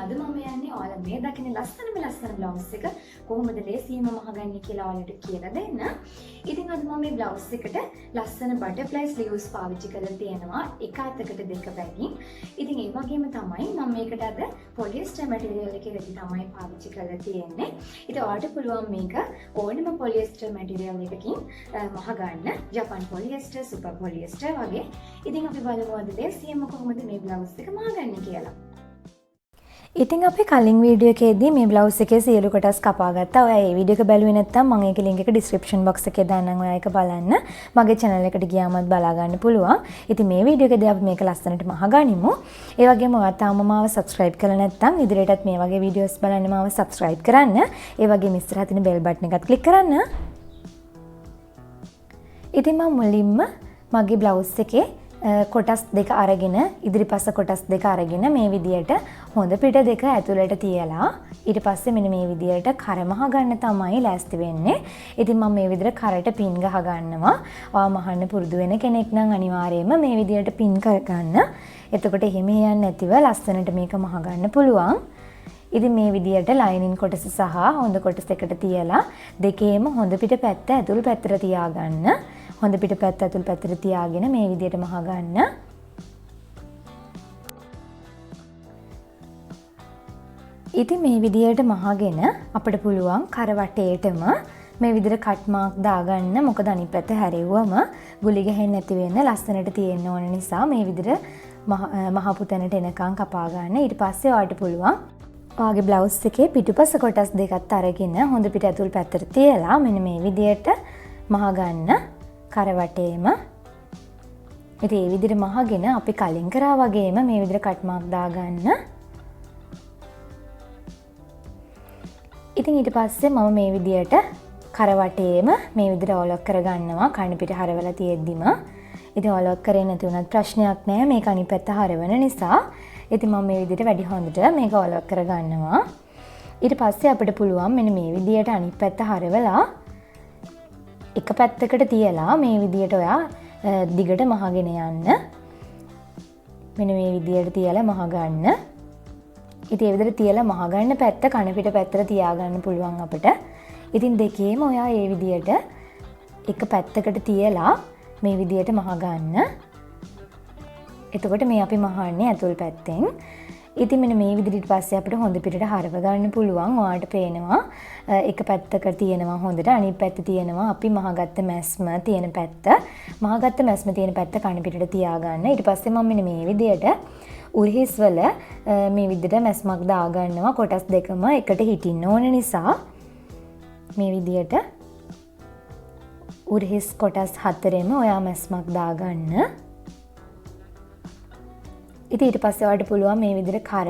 අද මම යන්නේ ඔයාලා මේ දකින ලස්සන බ්ලවුස් එක කොහොමද ලේසියෙන්ම මහගන්නේ කියලා ඔයාලට කියලා දෙන්න. ඉතින් අද මම මේ බ්ලවුස් එකට ලස්සන බටර්ෆ්ලයි ස්ලීව්ස් පාවිච්චි කරලා තියෙනවා එක අතකට දෙක පැකින්. ඉතින් ඒ වගේම තමයි මම මේකට අද පොලිස්ටර් මැටීරියල් එකේ රෙදි තමයි පාවිච්චි කරලා තියෙන්නේ. ඉතින් ඔයාලට පුළුවන් මේක ඕනම පොලිස්ටර් මැටීරියල් එකකින් මහගන්න. ජපාන් පොලිස්ටර්, සුපර් පොලිස්ටර් වගේ. ඉතින් අපි බලමු අද ලේසියෙන්ම කොහොමද මේ බ්ලවුස් එක මහගන්නේ කියලා. ඉතින් අපි කලින් වීඩියෝ එකේදී මේ බ්ලවුස් එකේ සියලු කොටස් කපා ගත්තා. ඔයා මේ වීඩියෝ එක බැලුවේ නැත්නම් මම ඒකේ link එක description box එකේ දාන්නම්. ඔයා ඒක බලන්න. මගේ channel එකට ගියාමත් බලා ගන්න පුළුවන්. ඉතින් මේ වීඩියෝ එකේදී අපි මේක ලස්සනට මහගනිමු. ඒ වගේම ඔයා තාම මාව subscribe කරලා නැත්නම් ඉදිරියටත් මේ වගේ වීඩියෝස් බලන්න මාව subscribe කරන්න. ඒ වගේම ඉස්සරහ තියෙන bell button එකත් click කරන්න. ඉතින් මම මුලින්ම මගේ බ්ලවුස් එකේ කොටස් දෙක අරගෙන ඉදිරිපස්ස කොටස් දෙක අරගෙන මේ විදියට හොඳ පිට දෙක ඇතුළට තියලා ඊට පස්සේ මෙන්න මේ විදියට කර මහ ගන්න තමයි ලෑස්ති වෙන්නේ. ඉතින් මම මේ විදියට කරට පින් ගහ ගන්නවා. ඔයා මහන්න පුරුදු වෙන කෙනෙක් නම් අනිවාර්යයෙන්ම මේ විදියට පින් කර ගන්න. එතකොට එහෙම යන්නේ නැතිව ලස්සනට මේක මහ ගන්න පුළුවන්. ඉතින් මේ විදියට ලයිනින් කොටස සහ හොඳ කොටස එකට තියලා දෙකේම හොඳ පිට පැත්ත ඇතුළු පැත්තට තියාගන්න. හොඳ පිට පැත්ත ඇතුළු පැත්තට තියාගෙන මේ විදියට මහ ගන්න. ඉතින් මේ විදියට මහගෙන අපිට පුළුවන් කර වටේටම මේ විදියට කට් මාක් දාගන්න. මොකද අනිත් පැත්ත හැරෙව්වම ගුලි ගහන්නේ නැති වෙන්න ලස්සනට තියෙන්න ඕන නිසා මේ විදියට මහපු තැනට එනකන් කපා ගන්න. ඊට පස්සේ ඔයාලට පුළුවන් ඔයාගේ බ්ලවුස් එකේ පිටුපස කොටස් දෙකත් අරගෙන හොඳ පිට ඇතුළු පැත්තට තියලා මෙන්න මේ විදියට මහ ගන්න. කර වටේම. ඉතින් මේ විදිහට මහගෙන අපි කලින් කරා වගේම මේ විදිහට කට් මාක් දාගන්න. ඉතින් ඊට පස්සේ මම මේ විදිහට කර වටේම මේ විදිහට ඔලොක් කරගන්නවා කණ පිට හරවලා තියෙද්දිම. ඉතින් ඔලොක් කරේ නැති වුණත් ප්‍රශ්නයක් නැහැ. මේක අනිත් පැත්ත හරවන නිසා. ඉතින් මම මේ විදිහට වැඩි හොඳට මේක ඔලොක් කරගන්නවා. ඊට පස්සේ අපිට පුළුවන් මෙන්න මේ විදිහට අනිත් පැත්ත හරවලා එක පැත්තකට තියලා මේ විදියට ඔයා දිගට මහගෙන යන්න. මෙන්න මේ විදියට තියලා මහ ගන්න. ඉතින් ඒ විදිහට තියලා මහ ගන්න පැත්ත කන පිට පැත්තට තියාගන්න පුළුවන් අපිට. ඉතින් දෙකේම ඔයා මේ විදියට එක පැත්තකට තියලා මේ විදියට මහ ගන්න. එතකොට මේ අපි මහන්නේ ඇතුල් පැත්තෙන්. ඉතින් මෙන්න මේ විදිහට පස්සේ අපිට හොඳ පිටට හරව ගන්න පුළුවන්. ඔයාලට පේනවා එක පැත්තක තියෙනවා හොඳට අනිත් පැත්තේ තියෙනවා අපි මහගත්ත මැස්ම තියෙන පැත්ත. මහගත්ත මැස්ම තියෙන පැත්ත කන පිටට තියාගන්න. ඊට පස්සේ මම මෙන්න මේ විදිහට උරහිස් වල මේ විදිහට මැස්මක් දාගන්නවා. කොටස් දෙකම එකට හිටින්න ඕන නිසා මේ විදිහට උරහිස් කොටස් හතරෙම ඔයා මැස්මක් දාගන්න. ඉතින් ඊට පස්සේ ඔයාලට පුළුවන් මේ විදිහට කර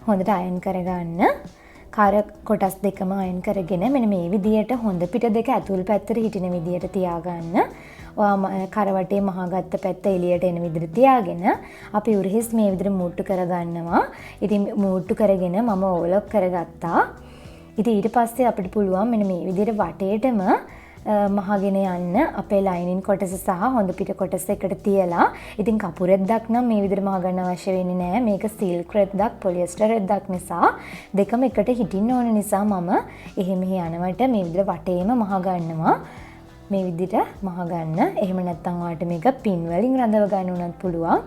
හොඳට අයන් කරගන්න. කර කොටස් දෙකම අයන් කරගෙන මෙන්න මේ විදිහට හොඳ පිට දෙක ඇතුල් පැත්තට හිටින විදිහට තියාගන්න. ඔයා කර වටේ මහගත්ත පැත්ත එළියට එන විදිහට තියාගෙන අපි උරහිස් මේ විදිහට මූට්ටු කරගන්නවා. ඉතින් මූට්ටු කරගෙන මම ඕලොක් කරගත්තා. ඉතින් ඊට පස්සේ අපිට පුළුවන් මෙන්න මේ විදිහට වටේටම මහගෙන යන්න අපේ ලයිනින් කොටස සහ හොඳ පිට කොටස එකට තියලා. ඉතින් කපු රෙද්දක් නම් මේ විදිහට මහ ගන්න අවශ්‍ය වෙන්නේ නැහැ. මේක සිල්ක් රෙද්දක් පොලිස්ටර් රෙද්දක් නිසා දෙකම එකට හිටින්න ඕන නිසා මම එහෙම යනවට මේ විදිහට වටේම මහ ගන්නවා. මේ විදිහට මහ ගන්න. එහෙම නැත්නම් ඔයාලට මේක පින් වලින් රඳව ගන්න උනත් පුළුවන්.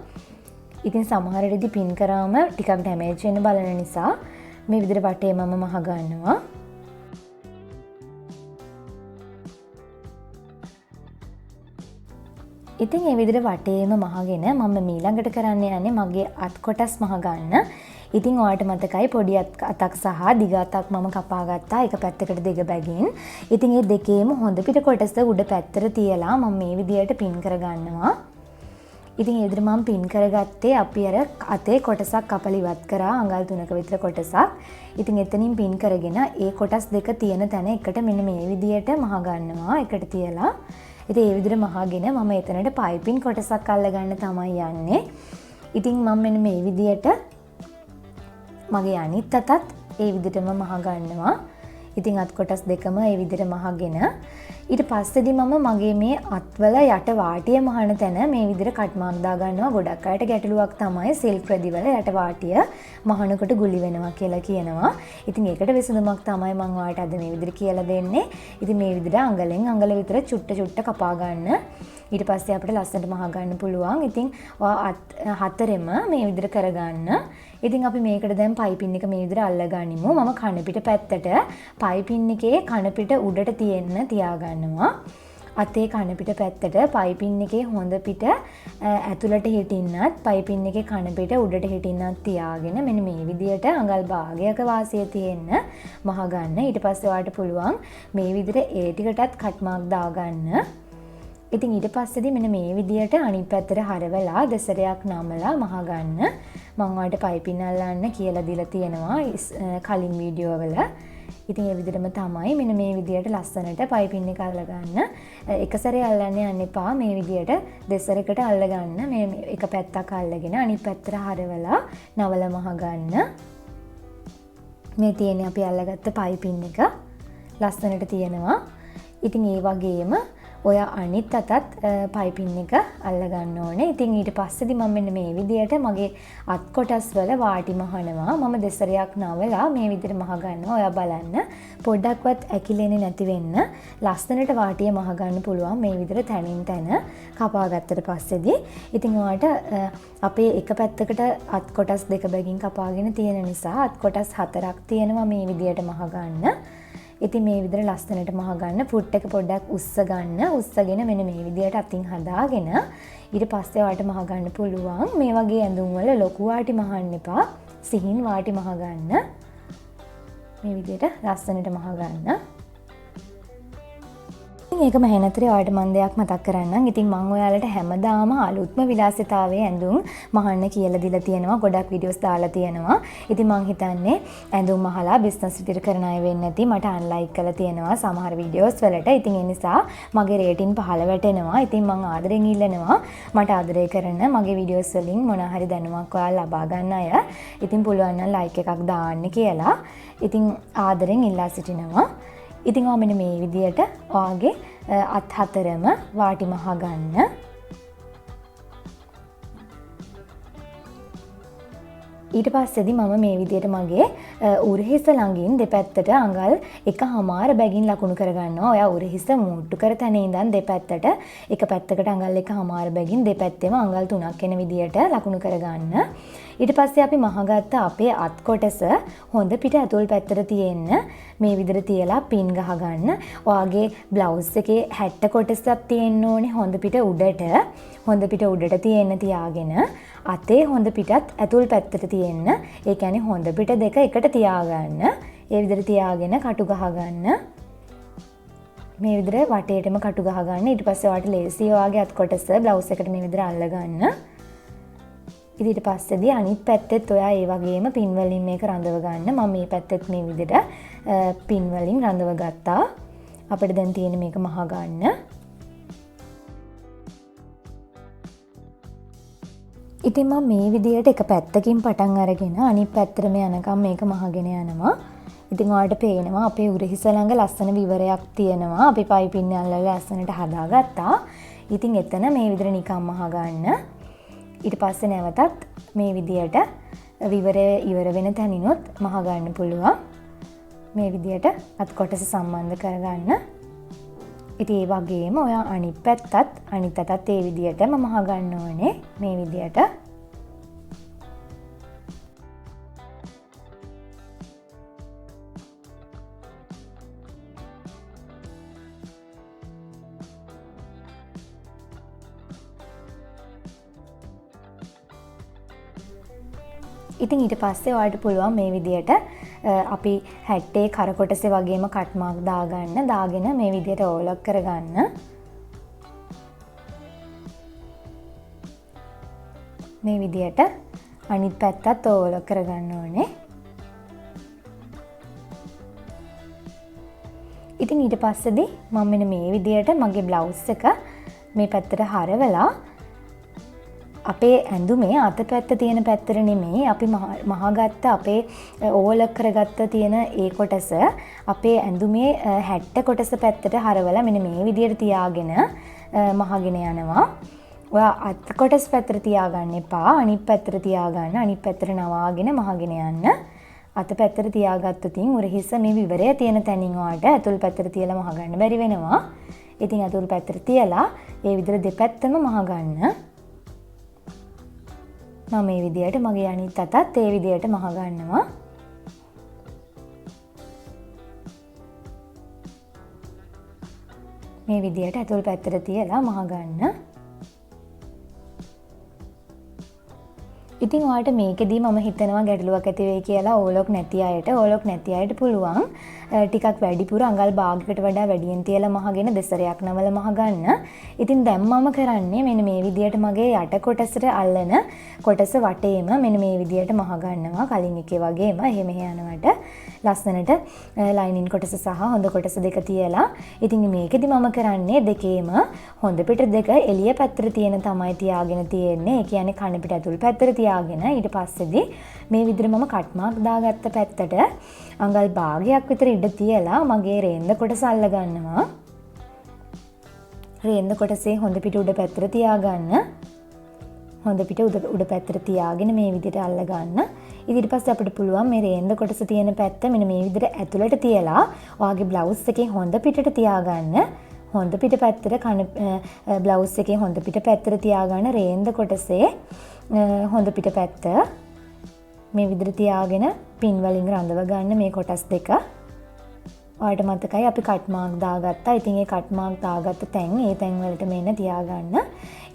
ඉතින් සමහර වෙලෙදි පින් කරාම ටිකක් ඩැමේජ් වෙන්න බලන නිසා මේ විදිහට වටේම මහ ගන්නවා. ඉතින් මේ විදිහට වටේම මහගෙන මම ඊළඟට කරන්න යන්නේ මගේ අත් කොටස් මහ ගන්න. ඉතින් ඔයාලට මතකයි පොඩි අතක් සහ දිග අතක් මම කපා ගත්තා එක පැත්තකට දෙක බැගින්. ඉතින් මේ දෙකේම හොඳ පිට කොටස උඩ පැත්තට තියලා මම මේ විදිහට පින් කරගන්නවා. ඉතින් ඒ විදිහට මම පින් කරගත්තේ අපි අර අතේ කොටසක් කපලා ඉවත් කරා අඟල් 3ක විතර කොටසක්. ඉතින් එතනින් පින් කරගෙන ඒ කොටස් දෙක තියෙන තැන එකට මෙන්න මේ විදිහට මහ ගන්නවා එකට තියලා. ඉතින් ඒ විදිහට මහගෙන මම එතනට පයිපින් කොටසක් අල්ලගන්න තමයි යන්නේ. ඉතින් මම මෙන්න මේ විදිහට මගේ අනිත් අතත් ඒ විදිහටම මහ ගන්නවා. ඉතින් අත් කොටස් දෙකම ඒ විදිහට මහගෙන ඊට පස්සේදී මම මගේ මේ අත්වල යට වාටිය මහන තැන මේ විදිහට කට් මාක් දා ගන්නවා. ගොඩක් අයට ගැටලුවක් තමයි සිල්ක් රෙදිවල යට වාටිය මහනකොට ගුලි වෙනවා කියලා කියනවා. ඉතින් ඒකට විසඳුමක් තමයි මම ඔයාලට අද මේ විදිහට කියලා දෙන්නේ. ඉතින් මේ විදිහට අඟලෙන් අඟල විතර චුට්ට කපා ගන්න. ඊට පස්සේ අපිට ලස්සනට මහ ගන්න පුළුවන්. ඉතින් ඔයා හතරෙම මේ විදිහට කරගන්න. ඉතින් අපි මේකට දැන් පයිපින් එක මේ විදිහට අල්ලගනිමු. මම කන පිට පැත්තට පයිපින් එකේ කන පිට උඩට තියෙන්න තියාගන්නවා. අතේ කන පිට පැත්තට පයිපින් එකේ හොඳ පිට ඇතුළට හිටින්නත් පයිපින් එකේ කන පිට උඩට හිටින්නත් තියාගෙන මෙන්න මේ විදිහට අඟල් භාගයක වාසිය තියෙන්න මහ ගන්න. ඊට පස්සේ ඔයාලට පුළුවන් මේ විදිහට ඒ ටිකටත් කට් මාක් දාගන්න. ඉතින් ඊට පස්සේදී මෙන්න මේ විදිහට අනිත් පැත්තට හරවලා දෙසරයක් නමලා මහ ගන්න. මම ඔයාලට පයිපින් අල්ලන්න කියලා දීලා තියෙනවා කලින් වීඩියෝ වල. ඉතින් ඒ විදිහටම තමයි මෙන්න මේ විදිහට ලස්සනට පයිපින් එක අල්ලගන්න. එක සැරේ අල්ලන්න යන්න එපා. මේ විදිහට දෙසරයකට අල්ලගන්න. මේ එක පැත්තක් අල්ලගෙන අනිත් පැත්තට හරවලා නවල මහ ගන්න. මේ තියෙන්නේ අපි අල්ලගත්ත පයිපින් එක. ලස්සනට තියෙනවා. ඉතින් ඒ වගේම ඔය අනිත් අතත් පයිපින් එක අල්ලගන්න ඕනේ. ඉතින් ඊට පස්සේදී මම මෙන්න මේ විදිහට මගේ අත් කොටස් වල වාටි මහනවා. මම දෙසරයක් නවලා මේ විදිහට මහ ගන්නවා. ඔයා බලන්න පොඩ්ඩක්වත් ඇකිලෙන්නේ නැති වෙන්න ලස්සනට වාටිය මහ ගන්න පුළුවන් මේ විදිහට තනින් තන කපා ගත්තට පස්සේදී. ඉතින් ඔයාලට අපේ එක පැත්තකට අත් කොටස් දෙක බැගින් කපාගෙන තියෙන නිසා අත් කොටස් හතරක් තියෙනවා මේ විදිහට මහ ගන්න. ඉතින් මේ විදිහට ලස්සනට මහ ගන්න. ෆුට් එක පොඩ්ඩක් උස්ස ගන්න. උස්සගෙන මෙන්න මේ විදිහට අතින් හදාගෙන ඊට පස්සේ ඔයාලට මහ ගන්න පුළුවන්. මේ වගේ ඇඳුම් වල ලොකු වාටි මහන්න එපා. සිහින් වාටි මහ ගන්න. මේ විදිහට ලස්සනට මහ ගන්න. ඒක මහේනතරේ ඔයාලට මම දෙයක් මතක් කරන්නම්. ඉතින් මම ඔයාලට හැමදාම අලුත්ම විලාසිතාවයේ ඇඳුම් මහන්න කියලා දීලා තියෙනවා. ගොඩක් වීඩියෝස් දාලා තියෙනවා. ඉතින් මම හිතන්නේ ඇඳුම් මහලා බිස්නස් විදිහට කරන අය වෙන්නේ නැති මට අන්ලයික් කරලා තියෙනවා සමහර වීඩියෝස් වලට. ඉතින් ඒ නිසා මගේ රේටින් පහළ වැටෙනවා. ඉතින් මම ආදරෙන් ඉල්ලනවා මට ආදරය කරන මගේ වීඩියෝස් වලින් මොන හරි දැනුමක් ඔයාලා ලබා ගන්න අය. ඉතින් පුළුවන් නම් ලයික් එකක් දාන්න කියලා. ඉතින් ආදරෙන් ඉල්ලා සිටිනවා. ඉතින් ඔයා මෙන්න මේ විදිහට ඔයාගේ අත් හතරම වාටි මහ ගන්න. ඊට පස්සේදී මම මේ විදිහට මගේ උරහිස ළඟින් දෙපැත්තට අඟල් 1.5 බැගින් ලකුණු කරගන්නවා. ඔයා උරහිස මුට්ටු කර තැන ඉඳන් දෙපැත්තට එක පැත්තකට අඟල් 1.5 බැගින් දෙපැත්තෙම අඟල් 3ක් එන විදිහට ලකුණු කරගන්න. ඊට පස්සේ අපි මහගත්ත අපේ අත් කොටස හොඳ පිට ඇතුල් පැත්තට තියෙන්න මේ විදිහට තියලා පින් ගහ ගන්න. ඔයාගේ බ්ලවුස් එකේ හැට්ට කොටසක් තියෙන්න ඕනේ හොඳ පිට උඩට. හොඳ පිට උඩට තියෙන්න තියාගෙන අතේ හොඳ පිටත් ඇතුල් පැත්තට තියෙන්න. ඒ කියන්නේ හොඳ පිට දෙක එකට තියාගන්න. ඒ විදිහට තියාගෙන කටු ගහ ගන්න. මේ විදිහට වටේටම කටු ගහ ගන්න. ඊට පස්සේ ඔයාලට ලේසි ඔයාගේ අත් කොටස බ්ලවුස් එකට මේ විදිහට අල්ල ගන්න. ඊට පස්සේදී අනිත් පැත්තෙත් ඔයා ඒ වගේම පින් වලින් මේක රඳව ගන්න. මම මේ පැත්තෙත් මේ විදිහට පින් වලින් රඳව ගත්තා. අපිට දැන් තියෙන්නේ මේක මහ ගන්න. ඉතින් මම මේ විදිහට එක පැත්තකින් පටන් අරගෙන අනිත් පැත්තටම යනකම් මේක මහගෙන යනවා. ඉතින් ඔයාලට පේනවා අපේ උරහිස ළඟ ලස්සන විවරයක් තියෙනවා. අපි පයිපින් අල්ලලා ලස්සනට හදාගත්තා. ඉතින් එතන මේ විදිහට නිකම් මහ ගන්න. ඊට පස්සේ නැවතත් මේ විදිහට විවරය ඉවර වෙන තැනිනුත් මහ ගන්න පුළුවන්. මේ විදිහට අත් කොටස සම්බන්ධ කරගන්න. ඉතින් ඒ වගේම ඔයා අනිත් පැත්තත් අනිත් අතත් ඒ විදිහටම මහ ගන්න ඕනේ. මේ විදිහට. ඉතින් ඊට පස්සේ ඔයාලට පුළුවන් මේ විදිහට අපි හැට්ටේ කර කොටසේ වගේම කට් මාක් දාගන්න. දාගෙන මේ විදිහට ඕලක් කරගන්න. මේ විදිහට අනිත් පැත්තත් ඕලක් කරගන්න ඕනේ. ඉතින් ඊට පස්සේදී මම මෙන්න මේ විදිහට මගේ බ්ලවුස් එක මේ පැත්තට හරවලා අපේ ඇඳුමේ අතපැත්ත තියෙන පැත්තට නෙමෙයි අපි මහගත්ත අපේ ඕවලක් කරගත්ත තියෙන ඒ කොටස අපේ ඇඳුමේ හැට්ට කොටස පැත්තට හරවලා මෙන්න මේ විදියට තියාගෙන මහගෙන යනවා. ඔයා අත් කොටස් පැත්තට තියාගන්න එපා. අනිත් පැත්තට තියාගන්න. අනිත් පැත්තට නවාගෙන මහගෙන යන්න. අත පැත්තට තියාගත්තොත් උරහිස මේ විවරය තියෙන තැනින් ඔයාට ඇතුල් පැත්තට තියලා මහගන්න බැරි වෙනවා. ඉතින් ඇතුල් පැත්තට තියලා ඒ විදිහට දෙපැත්තම මහගන්න. මම මේ විදියට මගේ අනිත් අතත් ඒ විදියට මහගන්නවා. මේ විදියට ඇතුල් පැත්තට තියලා මහගන්න. ඉතින් ඔයාලට මේකෙදී මම හිතනවා ගැටලුවක් ඇති වෙයි කියලා ඕලොක් නැති අයට පුළුවන් ටිකක් වැඩිපුර අඟල් භාගයකට වඩා වැඩියෙන් තියලා මහගෙන දෙසරයක් නමල මහගන්න. ඉතින් දැන් මම කරන්නේ මෙන්න මේ විදියට මගේ යට කොටසට අල්ලන කොටස වටේම මෙන්න මේ විදියට මහගන්නවා. කලින් එකේ වගේම එහෙම යනවට ලස්සනට ලයිනින් කොටස සහ හොඳ කොටස දෙක තියලා. ඉතින් මේකෙදි මම කරන්නේ දෙකේම හොඳ පිට දෙක එළිය පැත්තට තියෙන තමයි තියාගෙන තියෙන්නේ. ඒ කියන්නේ කන පිට ඇතුල් පැත්තට තියාගෙන ඊට පස්සේදී මේ විදිහට මම කට් මාක් දාගත්ත පැත්තට අඟල් භාගයක් විතර ඉඩ තියලා මගේ රේන්ද කොටස අල්ල ගන්නවා. රේන්ද කොටසේ හොඳ පිට උඩ පැත්තට තියාගන්න. හොඳ පිට උඩ පැත්තට තියාගෙන මේ විදිහට අල්ල ගන්න. ඊට පස්සේ අපිට පුළුවන් මේ රේන්ද කොටස තියෙන පැත්ත මෙන්න මේ විදිහට ඇතුළට තියලා ඔයාගේ බ්ලවුස් එකේ හොඳ පිටට තියාගන්න. හොඳ පිට පැත්තට කන බ්ලවුස් එකේ හොඳ පිට පැත්තට තියාගන්න රේන්ද කොටසේ හොඳ පිට පැත්ත මේ විදිහට තියාගෙන පින් වලින් රඳව ගන්න මේ කොටස් දෙක. ඔයාලට මතකයි අපි කට් මාක් දාගත්තා. ඉතින් ඒ කට් මාක් දාගත්ත ඒ තැන් වලට මෙන්න තියාගන්න.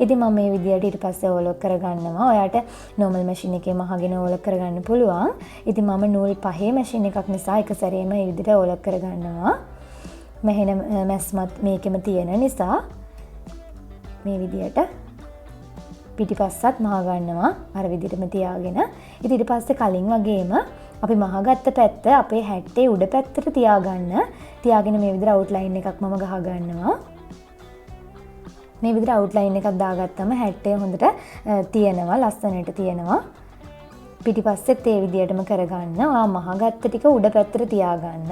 ඉතින් මම මේ විදිහට ඊට පස්සේ ඕලොක් කරගන්නවා. ඔයාලට normal machine එකේ මහගෙන ඕලොක් කරගන්න පුළුවන්. ඉතින් මම නූල් පහේ machine එකක් නිසා එක සැරේම මේ විදිහට ඕලොක් කරගන්නවා. මෙහෙන මැස්මත් මේකෙම තියෙන නිසා මේ විදිහට පිටිපස්සත් මහ ගන්නවා අර විදිහටම තියාගෙන. ඉතින් ඊට පස්සේ කලින් වගේම අපි මහගත්ත පැත්ත අපේ හැට්ටේ උඩ පැත්තට තියාගන්න. තියාගෙන මේ විදිහට අවුට්ලයින් එකක් මම ගහ ගන්නවා. මේ විදිහට අවුට්ලයින් එකක් දාගත්තම හැට්ටේ හොඳට තියෙනවා, ලස්සනට තියෙනවා. පිටිපස්සෙත් ඒ විදිහටම කරගන්න. ඔයා මහගත්ත ටික උඩ පැත්තට තියාගන්න.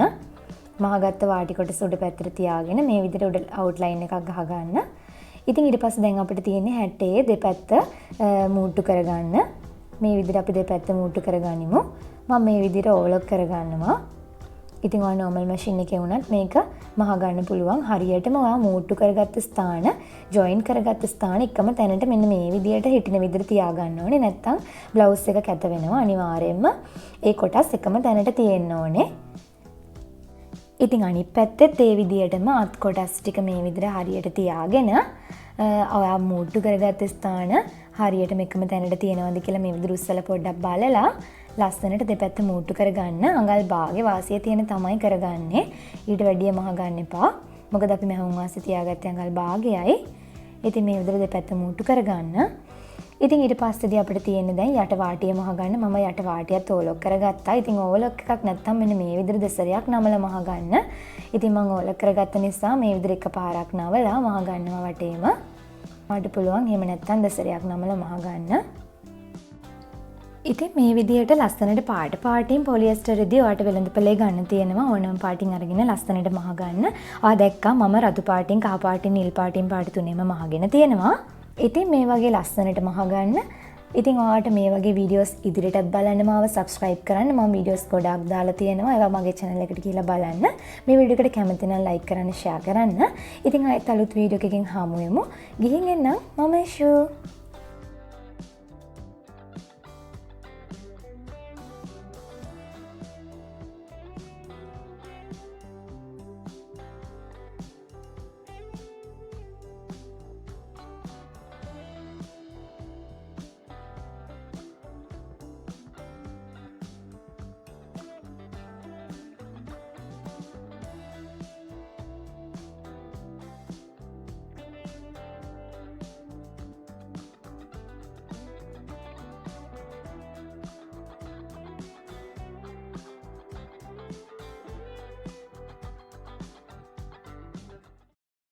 මහගත්ත වාටි කොටස උඩ පැත්තට තියාගෙන මේ විදිහට උඩ අවුට්ලයින් එකක් ගහ ගන්න. ඉතින් ඊට පස්සේ දැන් අපිට තියෙන්නේ හැටේ දෙපැත්ත මූට්ටු කරගන්න. මේ විදිහට අපි දෙපැත්ත මූට්ටු කරගනිමු. මම මේ විදිහට ඕලොක් කරගන්නවා. ඉතින් ඔයා normal machine එකේ වුණත් මේක මහ ගන්න පුළුවන්. හරියටම ඔයා මූට්ටු කරගත්ත ස්ථාන, join කරගත්ත ස්ථාන එකම තැනට මෙන්න මේ විදිහට හිටින විදිහට තියාගන්න ඕනේ. නැත්තම් බ්ලවුස් එක කැත වෙනවා. අනිවාර්යයෙන්ම ඒ කොටස් එකම තැනට තියෙන්න ඕනේ. ඉතින් අනිත් පැත්තෙත් ඒ විදිහටම අත් කොටස් ටික මේ විදිහට හරියට තියාගෙන ඔයා මූට්ටු කරගත්ත ස්ථාන හරියටම එකම තැනට තියෙනවද කියලා මේ විදිහට උස්සලා පොඩ්ඩක් බලලා ලස්සනට දෙපැත්ත මූට්ටු කරගන්න. අඟල් භාගේ වාසිය තියෙන තමයි කරගන්නේ. ඊට වැඩිය මහ ගන්න එපා. මොකද අපි මහුම් වාසිය තියාගත්තේ අඟල් භාගයයි. ඉතින් මේ විදිහට දෙපැත්ත මූට්ටු කරගන්න. ඉතින් ඊට පස්සේදී අපිට තියෙන්නේ දැන් යට වාටිය මහ ගන්න. මම යට වාටියත් ඕලොක් කරගත්තා. ඉතින් ඕලොක් එකක් නැත්තම් මෙන්න මේ විදිහට දෙසරයක් නමලා මහ ගන්න. ඉතින් මම ඕලොක් කරගත්ත නිසා මේ විදිහට එකපාරක් නවලා මහ ගන්නවා වටේම. මට පුළුවන් එහෙම නැත්තම් දෙසරයක් නමලා මහ ගන්න. ඉතින් මේ විදිහට ලස්සනට පාටින් පොලියස්ටරේදී ඔයාලට වෙළඳපොලේ ගන්න තියෙනවා. ඕනම පාටින් අරගෙන ලස්සනට මහ ගන්න. ආ දැක්කා මම රතු පාටින්, කහ පාටින්, නිල් පාටින් පාටි තුනේම මහගෙන තියෙනවා. ඉතින් මේ වගේ ලස්සනට මහ ගන්න. ඉතින් ඔයාලට මේ වගේ වීඩියෝස් ඉදිරියටත් බලන්න මාව subscribe කරන්න. මම වීඩියෝස් ගොඩාක් දාලා තියෙනවා. ඒවා මගේ channel එකට ගිහලා බලන්න. මේ වීඩියෝ එකට කැමති නම් like කරන්න, share කරන්න. ඉතින් ආයෙත් අලුත් වීඩියෝ එකකින් හමු වෙමු. ගිහින් එන්නම්. මම Ishu.